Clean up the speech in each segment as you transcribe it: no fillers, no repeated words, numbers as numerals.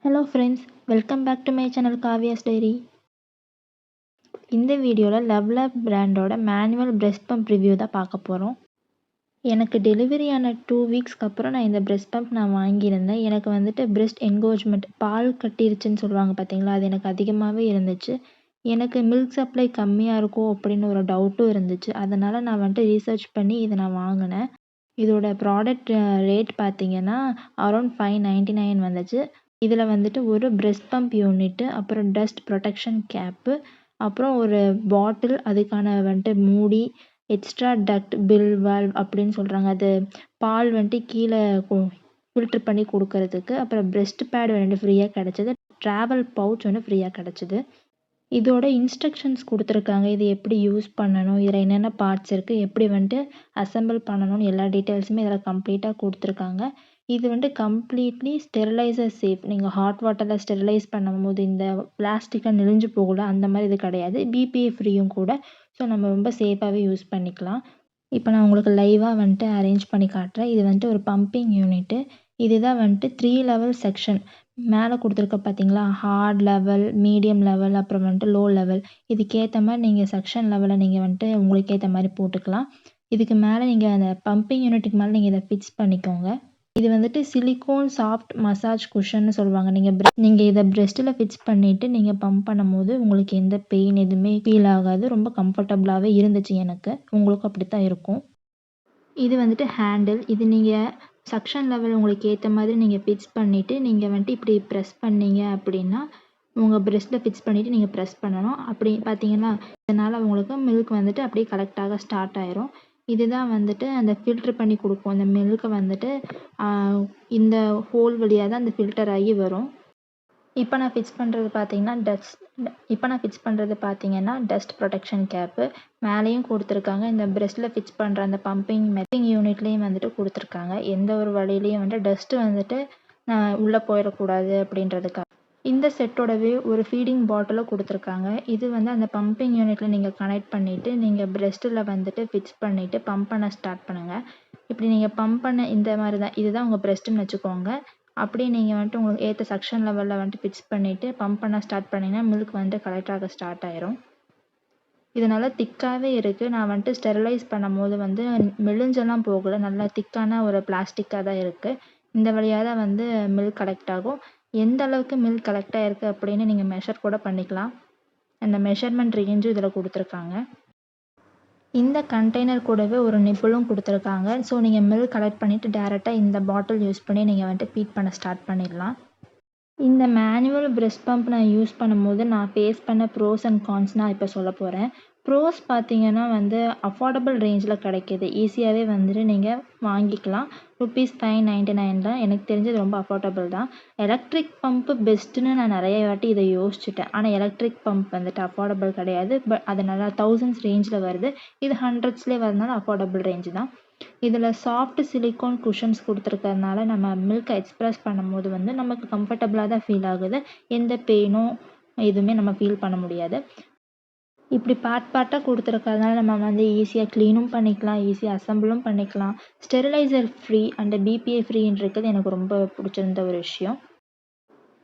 Hello friends, welcome back to my channel Kaviya's diary. இந்த வீடியோவில் Lovelab பிராண்டோட மேனுவல் பிரெஸ்ட் பம்ப் ரிவ்யூ தான் பார்க்க போகிறோம். எனக்கு டெலிவரி ஆன 2 வீக்ஸ்க்கு அப்புறம் நான் இந்த பிரெஸ்ட் பம்ப் வாங்கியிருந்தேன். எனக்கு வந்துட்டு பிரெஸ்ட் என்கோஜ்மெண்ட் பால் கட்டிருச்சுன்னு சொல்லுவாங்க பார்த்தீங்களா, அது எனக்கு அதிகமாகவே இருந்துச்சு. எனக்கு மில்க் சப்ளை கம்மியாக இருக்கும் அப்படின்னு ஒரு டவுட்டும் இருந்துச்சு. அதனால் நான் வந்துட்டு ரீசர்ச் பண்ணி இதை நான் வாங்கினேன். இதோட ப்ராடக்ட் ரேட் பார்த்தீங்கன்னா அரௌண்ட் $599 வந்துச்சு. இதில் வந்துட்டு ஒரு பிரெஸ்ட் பம்ப் யூனிட்டு, அப்புறம் டஸ்ட் ப்ரொடெக்ஷன் கேப்பு, அப்புறம் ஒரு பாட்டில், அதுக்கான வந்துட்டு மூடி, எக்ஸ்ட்ரா டக்ட் பில் வால்வ் அப்படின்னு சொல்கிறாங்க. அது பால் வந்துட்டு கீழே ஃபில்ட்ரு பண்ணி கொடுக்கறதுக்கு. அப்புறம் பிரெஸ்ட் பேட் வந்துட்டு ஃப்ரீயாக கிடச்சிது. ட்ராவல் பவுச் ஒன்று ஃப்ரீயாக கிடச்சிது. இதோட இன்ஸ்ட்ரக்ஷன்ஸ் கொடுத்துருக்காங்க. இது எப்படி யூஸ் பண்ணணும், இதில் என்னென்ன பார்ட்ஸ் இருக்குது, எப்படி வந்துட்டு அசெம்பிள் பண்ணணும்னு எல்லா டீட்டெயில்ஸுமே இதில் கம்ப்ளீட்டாக கொடுத்துருக்காங்க. இது வந்துட்டு கம்ப்ளீட்லி ஸ்டெரிலைசர் சேஃப். நீங்கள் ஹாட் வாட்டரில் ஸ்டெரிலைஸ் பண்ணும்போது இந்த பிளாஸ்டிக்காக நெளிஞ்சு போகல, அந்த மாதிரி இது கிடையாது. பிபிஏ ஃப்ரீயும் கூட. ஸோ நம்ம ரொம்ப சேஃபாகவே யூஸ் பண்ணிக்கலாம். இப்போ நான் உங்களுக்கு லைவாக வந்துட்டு அரேஞ்ச் பண்ணி காட்டுறேன். இது வந்துட்டு ஒரு பம்பிங் யூனிட்டு. இதுதான் வந்துட்டு 3 லெவல் செக்ஷன் மேலே கொடுத்துருக்க பார்த்தீங்களா, ஹார்ட் லெவல், மீடியம் லெவல், அப்புறம் வந்துட்டு லோ லெவல். இதுக்கேற்ற மாதிரி நீங்கள் செக்ஷன் லெவலில் நீங்கள் வந்துட்டு உங்களுக்கு ஏற்ற மாதிரி போட்டுக்கலாம். இதுக்கு மேலே நீங்கள் அந்த பம்பிங் யூனிட்டுக்கு மேலே நீங்கள் இதை ஃபிக்ஸ் பண்ணிக்கோங்க. இது வந்துட்டு சிலிக்கோன் சாஃப்ட் மசாஜ் குஷன்னு சொல்லுவாங்க. நீங்கள் இதை பிரெஸ்ட்டில் ஃபிக்ஸ் பண்ணிவிட்டு நீங்கள் பம்ப் பண்ணும்போது உங்களுக்கு எந்த பெயின் எதுவுமே ஃபீல் ஆகாது. ரொம்ப கம்ஃபர்டபுளாகவே இருந்துச்சு எனக்கு. உங்களுக்கும் அப்படி தான் இருக்கும். இது வந்துட்டு ஹேண்டில். இது நீங்கள் சக்ஷன் லெவல் உங்களுக்கு ஏற்ற மாதிரி நீங்கள் ஃபிக்ஸ் பண்ணிவிட்டு நீங்கள் வந்துட்டு இப்படி ப்ரெஸ் பண்ணீங்க அப்படின்னா உங்கள் பிரெஸ்ட்டில் ஃபிக்ஸ் பண்ணிவிட்டு நீங்கள் ப்ரெஸ் பண்ணணும். அப்படி பார்த்தீங்கன்னா இதனால் உங்களுக்கு மில்க் வந்துட்டு அப்படியே கலெக்ட் ஆக ஸ்டார்ட் ஆயிரும். இதுதான் வந்துட்டு அந்த ஃபில்ட்ரு பண்ணி கொடுக்கும். அந்த மில்கை வந்துட்டு இந்த ஹோல் வழியாக தான் அந்த ஃபில்டர் ஆகி வரும். இப்போ நான் ஃபிக்ஸ் பண்ணுறது பார்த்தீங்கன்னா டஸ்ட் ப்ரொடெக்ஷன் கேப்பு மேலேயும் கொடுத்துருக்காங்க. இந்த பிரெஸ்ட்டில் ஃபிக்ஸ் பண்ணுற அந்த பம்பிங் யூனிட்லேயும் வந்துட்டு கொடுத்துருக்காங்க. எந்த ஒரு வழியிலையும் வந்துட்டு டஸ்ட்டு வந்துட்டு உள்ளே போயிடக்கூடாது அப்படின்றதுக்காக. இந்த செட்டோடவே ஒரு ஃபீடிங் பாட்டிலும் கொடுத்துருக்காங்க. இது வந்து அந்த பம்பிங் யூனிட்டில் நீங்கள் கனெக்ட் பண்ணிவிட்டு நீங்கள் பிரெஸ்ட்டில் வந்துட்டு ஃபிக்ஸ் பண்ணிவிட்டு பம்ப் பண்ண ஸ்டார்ட் பண்ணுங்கள். இப்படி நீங்கள் பம்ப் பண்ண இந்த மாதிரி தான், இதுதான் உங்கள் பிரெஸ்ட்டுன்னு வச்சுக்கோங்க. அப்படியே நீங்கள் வந்துட்டு உங்களுக்கு ஏற்ற செக்ஷன் லெவலில் வந்துட்டு ஃபிக்ஸ் பண்ணிவிட்டு பம்ப் பண்ண ஸ்டார்ட் பண்ணிங்கன்னா மில்க் வந்துட்டு கலெக்ட் ஆக ஸ்டார்ட் ஆயிரும். இது நல்லா திக்காகவே இருக்குது. நான் வந்துட்டு ஸ்டெரிலைஸ் பண்ணும்போது வந்து மெலிஞ்செல்லாம் போகலை, நல்லா திக்கான ஒரு பிளாஸ்டிக்காக தான் இருக்குது. இந்த வழியாக தான் வந்து மில்க் கலெக்ட் ஆகும். எந்த அளவுக்கு மில்க் கலெக்ட் ஆகிருக்கு அப்படின்னு நீங்கள் மெஷர் கூட பண்ணிக்கலாம். அந்த மெஷர்மெண்ட் ரேஞ்சும் இதில் கொடுத்துருக்காங்க. இந்த கண்டெய்னர் கூடவே ஒரு நிப்பிளும் கொடுத்துருக்காங்க. ஸோ நீங்கள் மில்க் கலெக்ட் பண்ணிவிட்டு டேரெக்டாக இந்த பாட்டில் யூஸ் பண்ணி நீங்கள் வந்துட்டு ஃபீட் பண்ண ஸ்டார்ட் பண்ணிடலாம். இந்த மேனுவல் பிரெஸ்ட் பம்ப் நான் யூஸ் பண்ணும்போது நான் ஃபேஸ் பண்ண ப்ரோஸ் அண்ட் கான்ஸ் நான் இப்போ சொல்ல போகிறேன். ப்ரோஸ் பார்த்தீங்கன்னா வந்து அஃபோர்டபுள் ரேஞ்சில் கிடைக்கிது. ஈஸியாகவே வந்துட்டு நீங்கள் வாங்கிக்கலாம். ₹599 தான். எனக்கு தெரிஞ்சது ரொம்ப அஃபோர்டபுள் தான். எலக்ட்ரிக் பம்ப்பு பெஸ்ட்டுன்னு நான் நிறைய வாட்டி இதை யோசிச்சுட்டேன். ஆனால் எலக்ட்ரிக் பம்ப் வந்துட்டு அஃபோர்டபுள் கிடையாது. பட் அது நல்லா தௌசண்ட்ஸ் ரேஞ்சில் வருது. இது ஹண்ட்ரட்ஸ்லேயே வரதுனால அஃபோர்டபுள் ரேஞ்சு தான். இதில் சாஃப்ட் சிலிக்கான் குஷன்ஸ் கொடுத்துருக்கறதுனால நம்ம மில்கை எக்ஸ்ப்ரெஸ் பண்ணும்போது வந்து நமக்கு கம்ஃபர்டபுளாக தான் ஃபீல் ஆகுது. எந்த பெயினும் எதுவுமே நம்ம ஃபீல் பண்ண முடியாது. இப்படி பார்ட்டாக கொடுத்துருக்கறதுனால நம்ம வந்து ஈஸியாக க்ளீனும் பண்ணிக்கலாம், ஈஸியாக அசம்பிளும் பண்ணிக்கலாம். ஸ்டெரிலைசர் ஃப்ரீ அண்ட் பிபிஏ ஃப்ரீன்றது எனக்கு ரொம்ப பிடிச்சிருந்த ஒரு விஷயம்.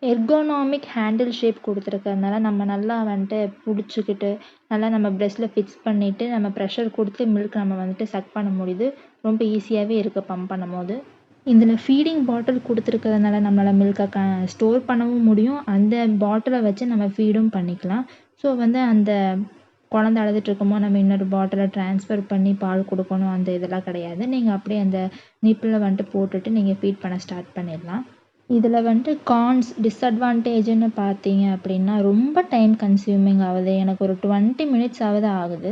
எர்கோனாமிக் ஹேண்டில் ஷேப் கொடுத்துருக்கறதுனால நம்ம நல்லா வந்துட்டு பிடிச்சிக்கிட்டு நல்லா நம்ம பிரெஸ்ட்டில் ஃபிக்ஸ் பண்ணிவிட்டு நம்ம ப்ரெஷர் கொடுத்து மில்க் நம்ம வந்துட்டு சக் பண்ண முடியுது. ரொம்ப ஈஸியாகவே இருக்குது பம்ப் பண்ணும்போது. இதில் ஃபீடிங் பாட்டில் கொடுத்துருக்கறதுனால நம்மளால் மில்கை ஸ்டோர் பண்ணவும் முடியும். அந்த பாட்டிலை வச்சு நம்ம ஃபீடும் பண்ணிக்கலாம். ஸோ வந்து அந்த குழந்தை அழுதுட்டுருக்குமோ நம்ம இன்னொரு பாட்டிலை ட்ரான்ஸ்ஃபர் பண்ணி பால் கொடுக்கணும், அந்த இதெல்லாம் கிடையாது. நீங்கள் அப்படியே அந்த நிப்பில் வந்துட்டு போட்டுட்டு நீங்கள் ஃபீட் பண்ண ஸ்டார்ட் பண்ணிடலாம். இதில் வந்துட்டு கான்ஸ் டிஸ்அட்வான்டேஜ்னு பார்த்தீங்க அப்படின்னா ரொம்ப டைம் கன்சியூமிங் ஆகுது. எனக்கு ஒரு 20 மினிட்ஸ் ஆகுது.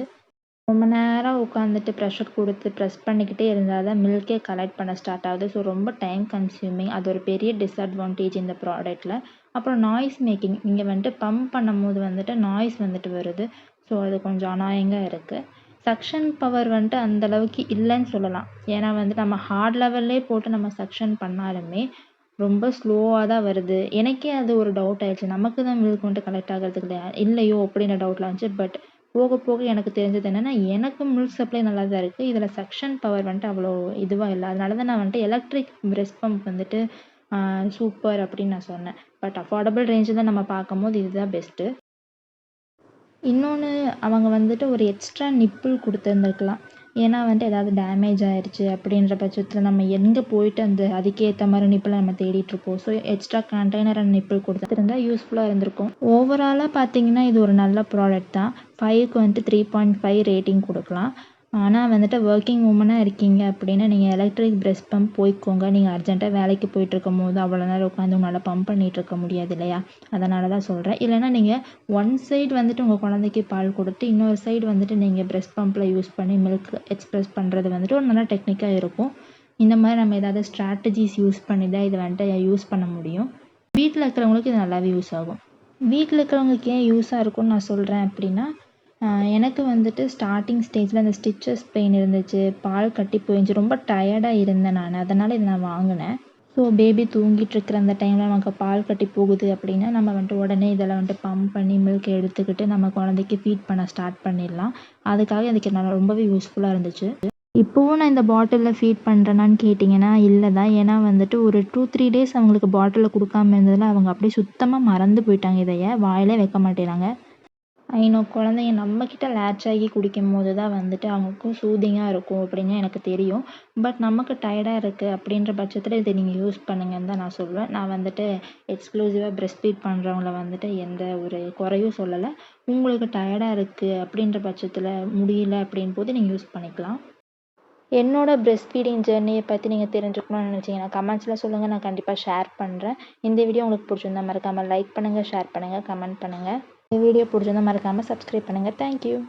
ரொம்ப நேரம் உட்காந்துட்டு ப்ரெஷர் கொடுத்து ப்ரெஸ் பண்ணிக்கிட்டே இருந்தால் தான் மில்கே கலெக்ட் பண்ண ஸ்டார்ட் ஆகுது. ஸோ ரொம்ப டைம் கன்சியூமிங். அது ஒரு பெரிய டிஸ்அட்வான்டேஜ் இந்த ப்ராடக்ட்டில். அப்புறம் நாய்ஸ் மேக்கிங். நீங்கள் வந்துட்டு பம்ப் பண்ணும்போது வந்துட்டு நாய்ஸ் வந்துட்டு வருது. ஸோ அது கொஞ்சம் அனாயிங்காக இருக்குது. சக்ஷன் பவர் வந்துட்டு அந்தளவுக்கு இல்லைன்னு சொல்லலாம். ஏன்னா வந்துட்டு நம்ம ஹார்ட் லெவல்லே போட்டு நம்ம சக்ஷன் பண்ணாலுமே ரொம்ப ஸ்லோவாக தான் வருது. எனக்கே அது ஒரு டவுட் ஆயிடுச்சு. நமக்கு தான் மில்க் வந்துட்டு கலெக்ட் ஆகிறதுக்கு இல்லையோ அப்படின்ற டவுட்லாம் இருந்துச்சு. பட் போக போக எனக்கு தெரிஞ்சது என்னென்னா எனக்கு மில்க் சப்ளை நல்லா தான் இருக்குது. இதில் சக்ஷன் பவர் வந்துட்டு அவ்வளோ இதுவாக இல்லை. அதனால தான் நான் வந்துட்டு எலக்ட்ரிக் பிரெஸ்ட் பம்ப் வந்துட்டு சூப்பர் அப்படின்னு நான் சொன்னேன். பட் அஃபோர்டபுள் ரேஞ்சில் நம்ம பார்க்கும்போது இதுதான் பெஸ்ட்டு. இன்னொன்று அவங்க வந்துட்டு ஒரு எக்ஸ்ட்ரா நிப்பிள் கொடுத்துருந்துருக்கலாம். ஏன்னா வந்துட்டு ஏதாவது டேமேஜ் ஆயிடுச்சு அப்படின்ற பட்சத்தில் நம்ம எங்கே போயிட்டு அதுக்கேற்ற மாதிரி நிப்பிளை நம்ம தேடிட்டுருப்போம். So extra container and nipple கொடுத்துருந்தா யூஸ்ஃபுல்லாக இருந்திருக்கும். ஓவராலாக பார்த்தீங்கன்னா இது ஒரு நல்ல ப்ராடக்ட் தான். 5க்கு வந்துட்டு 3.5 ரேட்டிங் கொடுக்கலாம். ஆனால் வந்துட்டு ஒர்க்கிங் உமனாக இருக்கீங்க அப்படின்னா நீங்கள் எலக்ட்ரிக் பிரஸ்ட் பம்ப் போய்க்கோங்க. நீங்கள் அர்ஜென்ட்டாக வேலைக்கு போயிட்டுருக்கும் போது அவ்வளோ நேரம் உட்காந்து உங்களால் பம்ப் பண்ணிகிட்டு இருக்க முடியாது இல்லையா? அதனால தான் சொல்கிறேன். இல்லைனா நீங்கள் ஒன் சைடு வந்துட்டு உங்கள் குழந்தைக்கு பால் கொடுத்து இன்னொரு சைடு வந்துட்டு நீங்கள் பிரஸ்ட் பம்பில் யூஸ் பண்ணி மில்க் எக்ஸ்ப்ரெஸ் பண்ணுறது வந்துட்டு ஒரு நல்ல டெக்னிக்காக இருக்கும். இந்த மாதிரி நம்ம ஏதாவது ஸ்ட்ராட்டஜிஸ் யூஸ் பண்ணி தான் இதை வந்துட்டு யூஸ் பண்ண முடியும். வீட்டில் இருக்கிறவங்களுக்கு இது நல்லாவே யூஸ் ஆகும். வீட்டில் இருக்கிறவங்களுக்கு ஏன் யூஸாக இருக்கும்னு நான் சொல்கிறேன் அப்படின்னா, எனக்கு வந்துட்டு ஸ்டார்டிங் ஸ்டேஜில் அந்த ஸ்டிச்சஸ் பெயின் இருந்துச்சு, பால் கட்டி போயிருந்துச்சு, ரொம்ப டயர்டாக இருந்தேன் நான். அதனால் இதை நான் வாங்கினேன். ஸோ பேபி தூங்கிட்டு இருக்கிற அந்த டைமில் நமக்கு பால் கட்டி போகுது அப்படின்னா நம்ம வந்துட்டு உடனே இதில் வந்துட்டு பம்ப் பண்ணி மில்க் எடுத்துக்கிட்டு நம்ம குழந்தைக்கு ஃபீட் பண்ண ஸ்டார்ட் பண்ணிடலாம். அதுக்காக எனக்கு நான் ரொம்பவே யூஸ்ஃபுல்லாக இருந்துச்சு. இப்போவும் நான் இந்த பாட்டிலில் ஃபீட் பண்ணுறேனான்னு கேட்டிங்கன்னா இல்லை தான். ஏன்னா வந்துட்டு ஒரு 2-3 டேஸ் அவங்களுக்கு பாட்டிலில் கொடுக்காம இருந்ததில் அவங்க அப்படியே சுத்தமாக மறந்து போயிட்டாங்க. இதைய வாயிலே வைக்க மாட்டேறாங்க. குழந்தைங்க நம்மக்கிட்ட லேட்ச் ஆகி குடிக்கும்போது தான் வந்துட்டு அவங்களுக்கும் சூதிங்காக இருக்கும் அப்படின்னு எனக்கு தெரியும். பட் நமக்கு டயர்டாக இருக்குது அப்படின்ற பட்சத்தில் இதை நீங்கள் யூஸ் பண்ணுங்கன்னு தான் நான் சொல்லுவேன். நான் வந்துட்டு எக்ஸ்க்ளூசிவாக பிரஸ்ட் ஃபீட் பண்ணுறவங்கள வந்துட்டு எந்த ஒரு குறையும் சொல்லலை. உங்களுக்கு டயர்டாக இருக்குது அப்படின்ற பட்சத்தில் முடியல அப்படின் போது நீங்கள் யூஸ் பண்ணிக்கலாம். என்னோட பிரஸ்ட் ஃபீடிங் ஜேர்னியை பற்றி நீங்கள் தெரிஞ்சுக்கணும்னு நினச்சிங்கன்னா கமெண்ட்ஸில் சொல்லுங்கள். நான் கண்டிப்பாக ஷேர் பண்ணுறேன். இந்த வீடியோ உங்களுக்கு பிடிச்சிருந்தா மறக்காமல் லைக் பண்ணுங்கள், ஷேர் பண்ணுங்கள், கமெண்ட் பண்ணுங்கள். இந்த வீடியோ பிடிச்சிருந்தா மறக்காமல் சப்ஸ்கிரைப் பண்ணுங்கள். தேங்க்யூ.